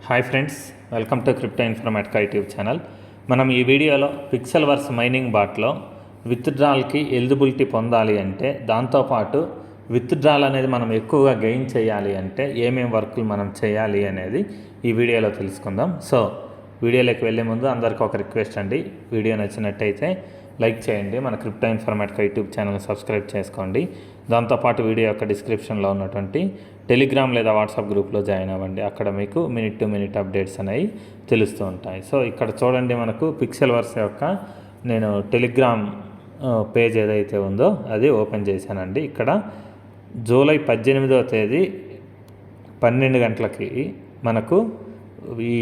Hi friends, welcome to crypto Informatica YouTube channel. మనం ఈ వీడియోలో పిక్సెల్వర్స్ మైనింగ్ బాట్లో విత్డ్రాల్కి ఎలిజిబిలిటీ పొందాలి అంటే, దాంతోపాటు విత్డ్రాల్ అనేది మనం ఎక్కువగా గెయిన్ చేయాలి అంటే ఏమేం వర్కులు మనం చేయాలి అనేది ఈ వీడియోలో తెలుసుకుందాం. సో వీడియోలోకి వెళ్ళే ముందు అందరికీ ఒక రిక్వెస్ట్ అండి, వీడియో నచ్చినట్టయితే లైక్ చేయండి, మన crypto Informatica YouTube channel subscribe చేసుకోండి. దాంతోపాటు వీడియో యొక్క డిస్క్రిప్షన్లో ఉన్నటువంటి టెలిగ్రామ్ లేదా వాట్సాప్ గ్రూప్లో జాయిన్ అవ్వండి. అక్కడ మీకు మినిట్ టు మినిట్ అప్డేట్స్ అనేవి తెలుస్తూ ఉంటాయి. సో ఇక్కడ చూడండి, మనకు పిక్సెల్వర్స్ యొక్క నేను టెలిగ్రామ్ పేజ్ ఏదైతే ఉందో అది ఓపెన్ చేశానండి. ఇక్కడ జూలై 18వ తేదీ 12 గంటలకి మనకు ఈ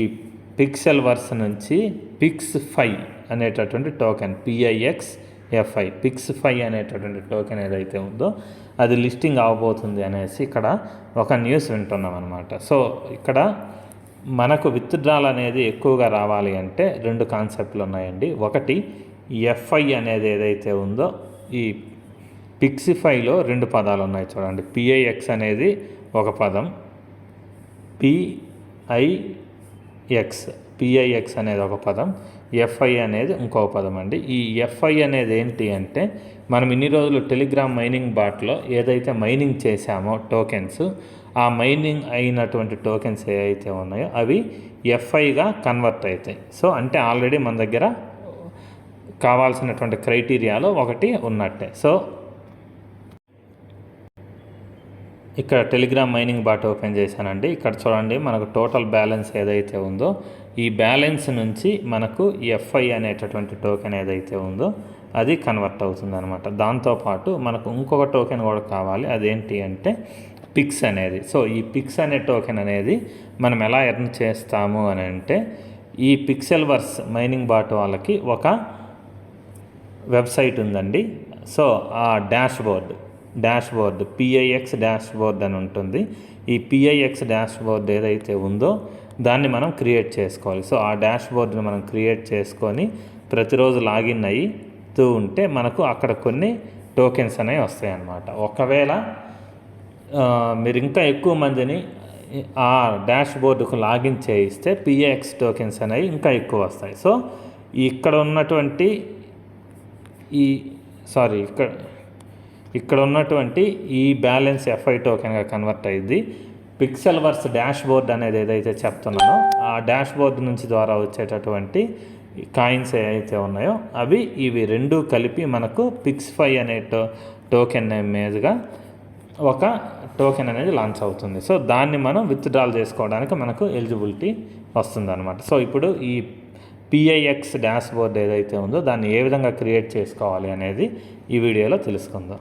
పిక్సెల్వర్స్ నుంచి PIX5 అనేటటువంటి టోకెన్ PIXFI PIX5 అనేటటువంటి టోకెన్ ఏదైతే ఉందో అది లిస్టింగ్ అవ్వబోతుంది అనేసి ఇక్కడ ఒక న్యూస్ వింటున్నాం అనమాట. సో ఇక్కడ మనకు విత్డ్రాల్ అనేది ఎక్కువగా రావాలి అంటే రెండు కాన్సెప్ట్లు ఉన్నాయండి. ఒకటి FI అనేది ఏదైతే ఉందో, ఈ PIX5లో రెండు పదాలు ఉన్నాయి చూడండి. PIX అనేది ఒక పదం, PIX అనేది ఒక పదం, FI అనేది ఇంకొక పదం అండి. ఈ FI అనేది ఏంటి అంటే, మనం ఇన్ని రోజులు టెలిగ్రామ్ మైనింగ్ బాట్లో ఏదైతే మైనింగ్ చేశామో టోకెన్స్, ఆ మైనింగ్ అయినటువంటి టోకెన్స్ ఏవైతే ఉన్నాయో అవి FIగా కన్వర్ట్ అవుతాయి. సో అంటే ఆల్రెడీ మన దగ్గర కావాల్సినటువంటి క్రైటీరియాలో ఒకటి ఉన్నట్టే. సో ఇక్కడ టెలిగ్రామ్ మైనింగ్ బాట్ ఓపెన్ చేశానండి. ఇక్కడ చూడండి, మనకు టోటల్ బ్యాలెన్స్ ఏదైతే ఉందో ఈ బ్యాలెన్స్ నుంచి మనకు FI అనేటటువంటి టోకెన్ ఏదైతే ఉందో అది కన్వర్ట్ అవుతుంది అనమాట. దాంతోపాటు మనకు ఇంకొక టోకెన్ కూడా కావాలి, అదేంటి అంటే PIX అనేది. సో ఈ PIX అనే టోకెన్ అనేది మనం ఎలా ఎర్న్ చేస్తాము అని అంటే, ఈ పిక్సెల్వర్స్ మైనింగ్ బాట్ వాళ్ళకి ఒక వెబ్సైట్ ఉందండి. సో ఆ డాష్బోర్డ్ PIX డాష్బోర్డ్ అని ఉంటుంది. ఈ PIX డాష్బోర్డ్ ఏదైతే ఉందో దాన్ని మనం క్రియేట్ చేసుకోవాలి. సో ఆ డాష్బోర్డ్ని మనం క్రియేట్ చేసుకొని ప్రతిరోజు లాగిన్ అయ్యితూ ఉంటే మనకు అక్కడ కొన్ని టోకెన్స్ అనేవి వస్తాయి అన్నమాట. ఒకవేళ మీరు ఇంకా ఎక్కువ మందిని ఆ డాష్బోర్డుకు లాగిన్ చేయిస్తే PIX టోకెన్స్ అనేవి ఇంకా ఎక్కువ వస్తాయి. సో ఇక్కడ ఉన్నటువంటి ఇక్కడ ఉన్నటువంటి ఈ బ్యాలెన్స్ FI టోకెన్గా కన్వర్ట్ అయ్యింది. పిక్సెల్వర్స్ డాష్బోర్డ్ అనేది ఏదైతే చెప్తున్నానో ఆ డాష్బోర్డ్ నుంచి ద్వారా వచ్చేటటువంటి కాయిన్స్ ఏవైతే ఉన్నాయో ఇవి రెండు కలిపి మనకు PIX5 అనే టోకెన్ మీదుగా ఒక టోకెన్ అనేది లాంచ్ అవుతుంది. సో దాన్ని మనం విత్డ్రాల్ చేసుకోవడానికి మనకు ఎలిజిబిలిటీ వస్తుందన్నమాట. సో ఇప్పుడు ఈ PIX డాష్బోర్డ్ ఏదైతే ఉందో దాన్ని ఏ విధంగా క్రియేట్ చేసుకోవాలి అనేది ఈ వీడియోలో తెలుసుకుందాం.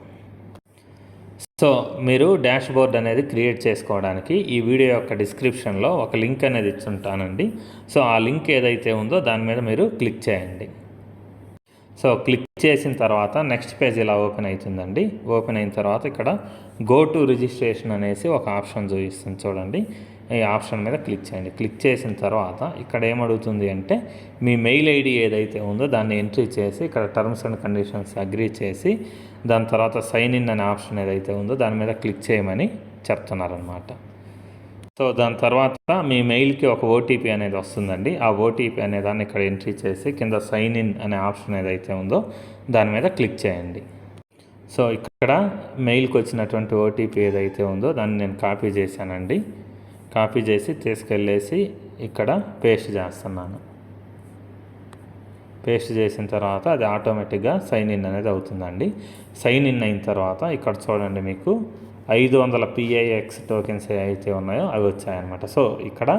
సో మీరు డాష్బోర్డ్ అనేది క్రియేట్ చేసుకోవడానికి ఈ వీడియో యొక్క డిస్క్రిప్షన్లో ఒక లింక్ అనేది ఇచ్చుంటానండి. సో ఆ లింక్ ఏదైతే ఉందో దాని మీద మీరు క్లిక్ చేయండి. సో క్లిక్ చేసిన తర్వాత నెక్స్ట్ పేజ్ ఇలా ఓపెన్ అవుతుందండి. ఓపెన్ అయిన తర్వాత ఇక్కడ గో టు రిజిస్ట్రేషన్ అనేసి ఒక ఆప్షన్ చూపిస్తుంది చూడండి. ఈ ఆప్షన్ మీద క్లిక్ చేయండి. క్లిక్ చేసిన తర్వాత ఇక్కడ ఏమడుగుతుంది అంటే, మీ మెయిల్ ID ఏదైతే ఉందో దాన్ని ఎంట్రీ చేసి ఇక్కడ టర్మ్స్ అండ్ కండిషన్స్ అగ్రీ చేసి దాని తర్వాత సైన్ ఇన్ అనే ఆప్షన్ ఏదైతే ఉందో దాని మీద క్లిక్ చేయమని చెప్తున్నారనమాట. సో దాని తర్వాత మీ మెయిల్కి ఒక OTP అనేది వస్తుందండి. ఆ OTP అనే దాన్ని ఇక్కడ ఎంట్రీ చేసి కింద సైన్ ఇన్ అనే ఆప్షన్ ఏదైతే ఉందో దాని మీద క్లిక్ చేయండి. సో ఇక్కడ మెయిల్కి వచ్చినటువంటి OTP ఏదైతే ఉందో దాన్ని నేను కాపీ చేశానండి. కాపీ చేసి తీసుకెళ్ళేసి ఇక్కడ పేస్ట్ చేస్తున్నాను. పేస్ట్ చేసిన తర్వాత అది ఆటోమేటిక్గా సైన్ ఇన్ అనేది అవుతుందండి. సైన్ ఇన్ అయిన తర్వాత ఇక్కడ చూడండి, మీకు 500 PIX టోకెన్స్ ఏవైతే ఉన్నాయో అవి వచ్చాయన్నమాట. సో ఇక్కడ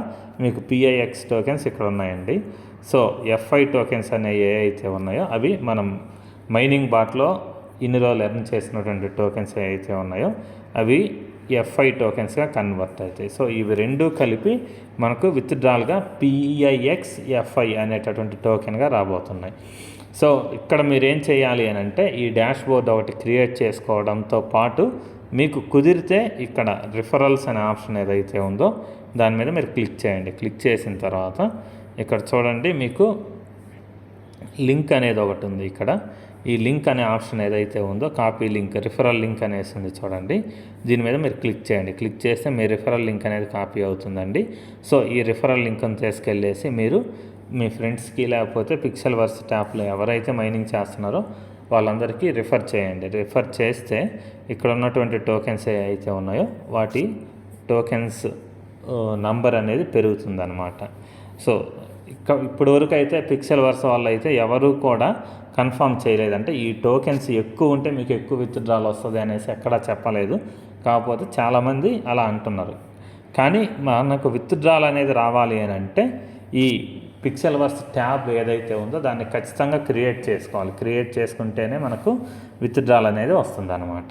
మీకు PIX టోకెన్స్ ఇక్కడ ఉన్నాయండి. సో FI టోకెన్స్ అనేవి ఏవైతే ఉన్నాయో అవి మనం మైనింగ్ బాట్లో ఇన్ని రోజులు ఎర్న్ చేసినటువంటి టోకెన్స్ ఏవైతే ఉన్నాయో అవి FI టోకెన్స్గా కన్వర్ట్ అవుతాయి. సో ఇవి రెండు కలిపి మనకు విత్డ్రాల్గా PIXFI అనేటటువంటి టోకెన్గా రాబోతున్నాయి. సో ఇక్కడ మీరు ఏం చేయాలి అని అంటే, ఈ డాష్బోర్డ్ ఒకటి క్రియేట్ చేసుకోవడంతో పాటు మీకు కుదిరితే ఇక్కడ రిఫరల్స్ అనే ఆప్షన్ ఏదైతే ఉందో దాని మీద మీరు క్లిక్ చేయండి. క్లిక్ చేసిన తర్వాత ఇక్కడ చూడండి, మీకు లింక్ అనేది ఒకటి ఉంది. ఇక్కడ ఈ లింక్ అనే ఆప్షన్ ఏదైతే ఉందో కాపీ లింక్, రిఫరల్ లింక్ అనేసి ఉంది చూడండి. దీని మీద మీరు క్లిక్ చేయండి. క్లిక్ చేస్తే మీ రిఫరల్ లింక్ అనేది కాపీ అవుతుందండి. సో ఈ రిఫరల్ లింక్ని తీసుకెళ్ళేసి మీరు మీ ఫ్రెండ్స్కి లేకపోతే పిక్సెల్వర్స్ ట్యాబ్లో ఎవరైతే మైనింగ్ చేస్తున్నారో వాళ్ళందరికీ రిఫర్ చేయండి. రిఫర్ చేస్తే ఇక్కడ ఉన్నటువంటి టోకెన్స్ ఏవైతే ఉన్నాయో వాటి టోకెన్స్ నంబర్ అనేది పెరుగుతుందన్నమాట. సో ఇప్పటి వరకు అయితే పిక్సెల్వర్స్ వాళ్ళు అయితే ఎవరు కూడా కన్ఫర్మ్ చేయలేదంటే ఈ టోకెన్స్ ఎక్కువ ఉంటే మీకు ఎక్కువ విత్డ్రాల్ వస్తుంది అనేసి ఎక్కడా చెప్పలేదు. కాకపోతే చాలామంది అలా అంటున్నారు. కానీ మనకు విత్డ్రాల్ అనేది రావాలి అని అంటే ఈ పిక్సెల్వర్స్ ట్యాబ్ ఏదైతే ఉందో దాన్ని ఖచ్చితంగా క్రియేట్ చేసుకోవాలి. క్రియేట్ చేసుకుంటేనే మనకు విత్డ్రాల్ అనేది వస్తుందన్నమాట.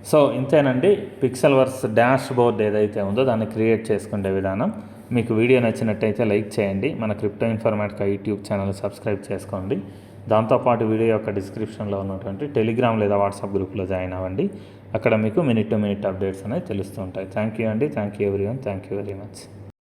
సో ఇంతేనండి, పిక్సెల్వర్స్ డాష్ బోర్డ్ ఏదైతే ఉందో దాన్ని క్రియేట్ చేసుకునే విధానం. మీకు వీడియో నచ్చినట్టయితే లైక్ చేయండి. మన crypto Informatica YouTube channel subscribe చేసుకోండి. దాంతోపాటు వీడియో యొక్క డిస్క్రిప్షన్లో ఉన్నటువంటి టెలిగ్రామ్ లేదా వాట్సాప్ గ్రూప్లో జాయిన్ అవ్వండి. అక్కడ మీకు మినిట్ టు మినిట్ అప్డేట్స్ అనేవి తెలుస్తూ ఉంటాయి. థ్యాంక్ యూ అండి. Thank you everyone. Thank you very much.